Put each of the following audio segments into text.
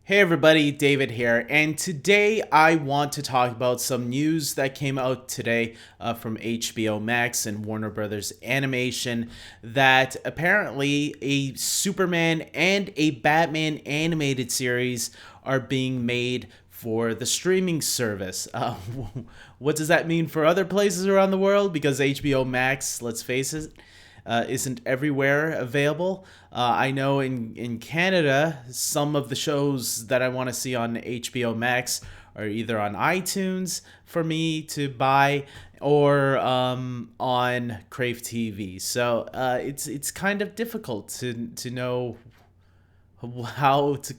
Hey everybody, David here, and today I want to talk about some news that came out today from HBO Max and Warner Brothers Animation that apparently a Superman and a Batman animated series are being made for the streaming service. What does that mean for other places around the world? Because HBO Max, let's face it, isn't everywhere available. I know in Canada, some of the shows that I want to see on HBO Max are either on iTunes for me to buy or on Crave TV. So it's kind of difficult to know how to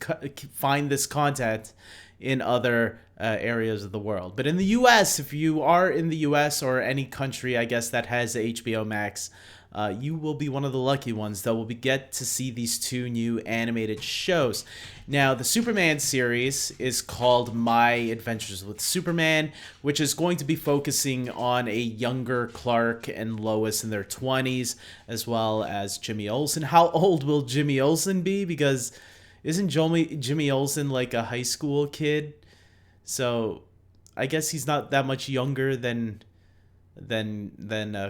find this content in other areas of the world. But in the US, if you are in the US or any country, I guess, that has HBO Max, you will be one of the lucky ones that will get to see these two new animated shows. Now, the Superman series is called My Adventures with Superman, which is going to be focusing on a younger Clark and Lois in their 20s, as well as Jimmy Olsen. How old will Jimmy Olsen be? Because isn't Jimmy Olsen like a high school kid? So I guess he's not that much younger than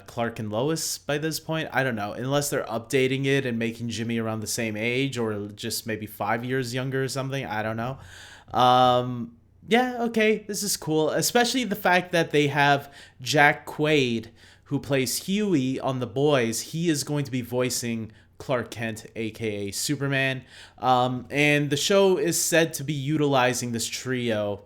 Clark and Lois by this point. I don't know, unless they're updating it and making Jimmy around the same age, or just maybe 5 years younger or something. I don't know. Yeah, okay, this is cool, especially the fact that they have Jack Quaid, who plays Huey on The Boys. He is going to be voicing Clark Kent, aka Superman. And the show is said to be utilizing this trio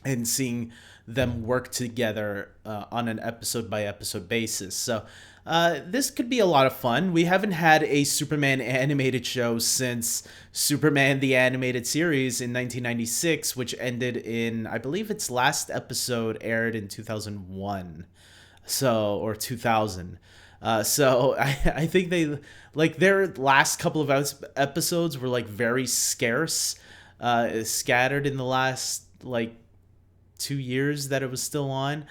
and seeing them work together on an episode by episode basis. So this could be a lot of fun. We haven't had a Superman animated show since Superman the Animated Series in 1996, which ended in, I believe its last episode aired in 2001. So, or 2000. So I think they, like, their last couple of episodes were like very scarce, scattered in the last like 2 years that it was still on.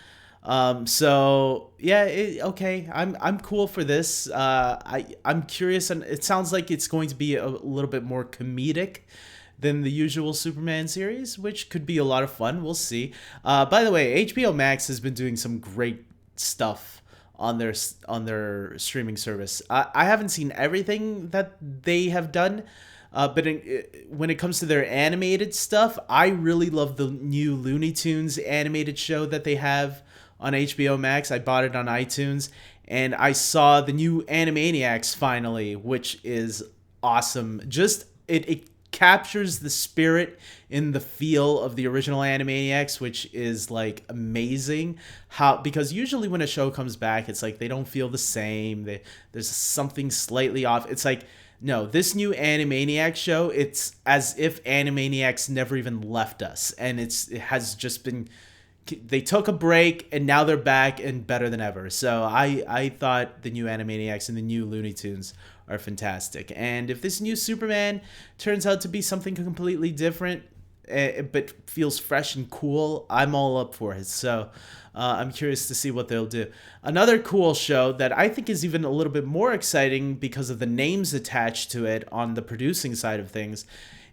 So yeah, okay, I'm cool for this. I'm curious, and it sounds like it's going to be a little bit more comedic than the usual Superman series, which could be a lot of fun. We'll see. By the way, HBO Max has been doing some great stuff on their streaming service. I haven't seen everything that they have done. But when it comes to their animated stuff, I really love the new Looney Tunes animated show that they have on HBO Max. I bought it on iTunes, and I saw the new Animaniacs finally, which is awesome. Just it captures the spirit in the feel of the original Animaniacs, which is like amazing. Because usually when a show comes back, it's like they don't feel the same. There's something slightly off. It's like, no, this new Animaniacs show, it's as if Animaniacs never even left us. And it has just been, they took a break and now they're back and better than ever. So I thought the new Animaniacs and the new Looney Tunes are fantastic. And if this new Superman turns out to be something completely different, but feels fresh and cool, I'm all up for it. So I'm curious to see what they'll do. Another cool show that I think is even a little bit more exciting because of the names attached to it on the producing side of things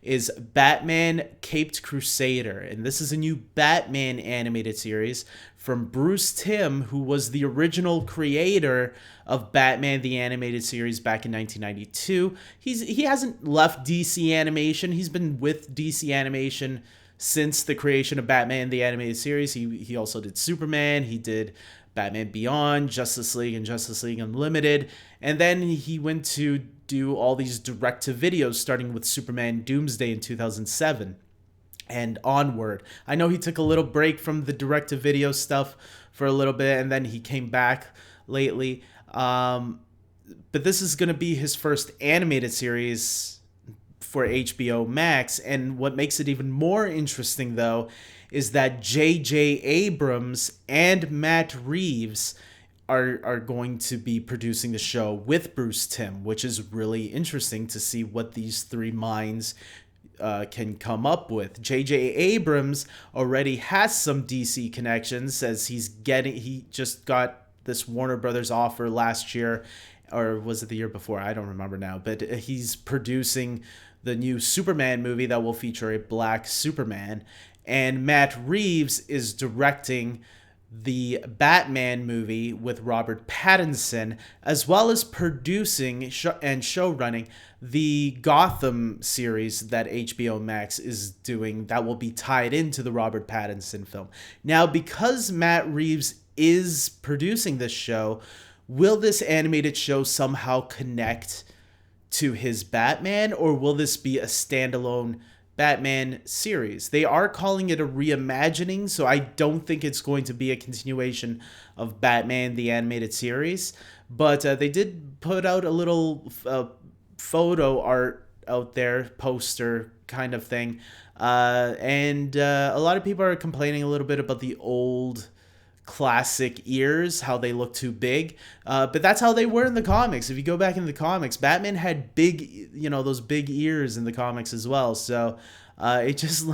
is Batman Caped Crusader. And this is a new Batman animated series from Bruce Timm, who was the original creator of Batman the Animated Series back in 1992. He hasn't left DC Animation. He's been with DC Animation since the creation of Batman the Animated Series. He also did Superman. He did Batman Beyond, Justice League, and Justice League Unlimited. And then he went to do all these direct-to-videos, starting with Superman Doomsday in 2007 and onward. I know he took a little break from the direct-to-video stuff for a little bit, and then he came back lately. But this is going to be his first animated series for HBO Max, and what makes it even more interesting, though, is that J.J. Abrams and Matt Reeves are going to be producing the show with Bruce Timm, which is really interesting to see what these three minds can come up with. J.J. Abrams already has some DC connections, as he just got this Warner Brothers offer last year, or was it the year before? I don't remember now. But he's producing the new Superman movie that will feature a black Superman, and Matt Reeves is directing the Batman movie with Robert Pattinson, as well as producing and showrunning the Gotham series that HBO Max is doing that will be tied into the Robert Pattinson film. Now, because Matt Reeves is producing this show, will this animated show somehow connect to his Batman, or will this be a standalone Batman series? They are calling it a reimagining, so I don't think it's going to be a continuation of Batman the animated series. But they did put out a little photo art out there, poster kind of thing. And a lot of people are complaining a little bit about the old classic ears, how they look too big. But that's how they were in the comics. If you go back in the comics, Batman had big, those big ears in the comics as well. So it just,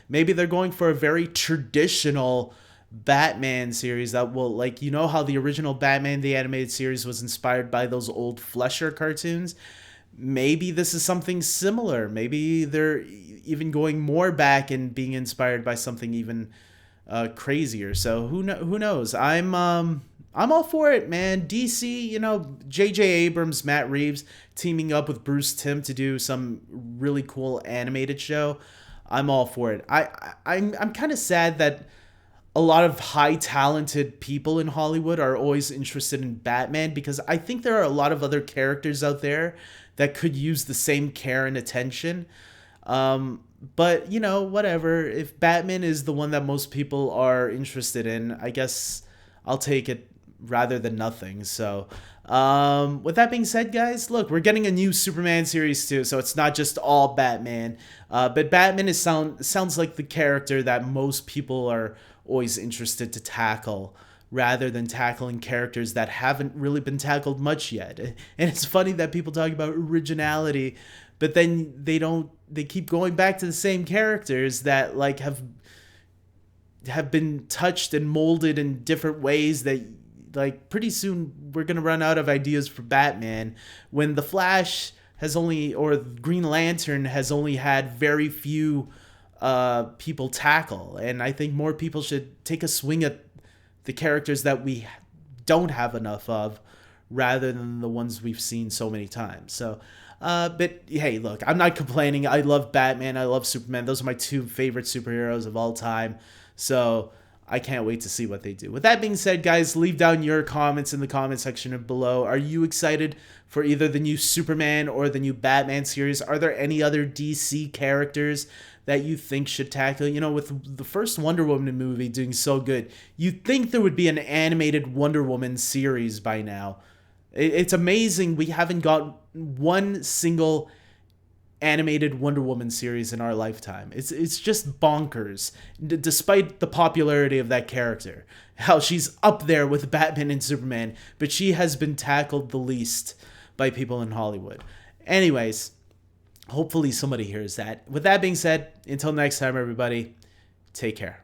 maybe they're going for a very traditional Batman series that will, like, how the original Batman, the animated series, was inspired by those old Fleischer cartoons. Maybe this is something similar. Maybe they're even going more back and being inspired by something even crazier. So who knows? I'm all for it, man. DC, J.J. Abrams, Matt Reeves teaming up with Bruce Timm to do some really cool animated show. I'm all for it. I'm kind of sad that a lot of high talented people in Hollywood are always interested in Batman, because I think there are a lot of other characters out there that could use the same care and attention. But, whatever. If Batman is the one that most people are interested in, I guess I'll take it rather than nothing. So, with that being said, guys, look, we're getting a new Superman series too, so it's not just all Batman. But Batman sounds like the character that most people are always interested to tackle, rather than tackling characters that haven't really been tackled much yet. And it's funny that people talk about originality, but then they keep going back to the same characters that like have been touched and molded in different ways that, like, pretty soon we're going to run out of ideas for Batman, when the Flash has only, or Green Lantern has only had very few people tackle. And I think more people should take a swing at the characters that we don't have enough of, rather than the ones we've seen so many times. So, but hey, look, I'm not complaining. I love Batman. I love Superman. Those are my two favorite superheroes of all time. So I can't wait to see what they do. With that being said, guys, leave down your comments in the comment section below. Are you excited for either the new Superman or the new Batman series? Are there any other DC characters that you think should tackle? With the first Wonder Woman movie doing so good, you'd think there would be an animated Wonder Woman series by now. It's amazing we haven't got one single animated Wonder Woman series in our lifetime. It's just bonkers, despite the popularity of that character. How she's up there with Batman and Superman, but she has been tackled the least by people in Hollywood. Anyways, hopefully somebody hears that. With that being said, until next time, everybody, take care.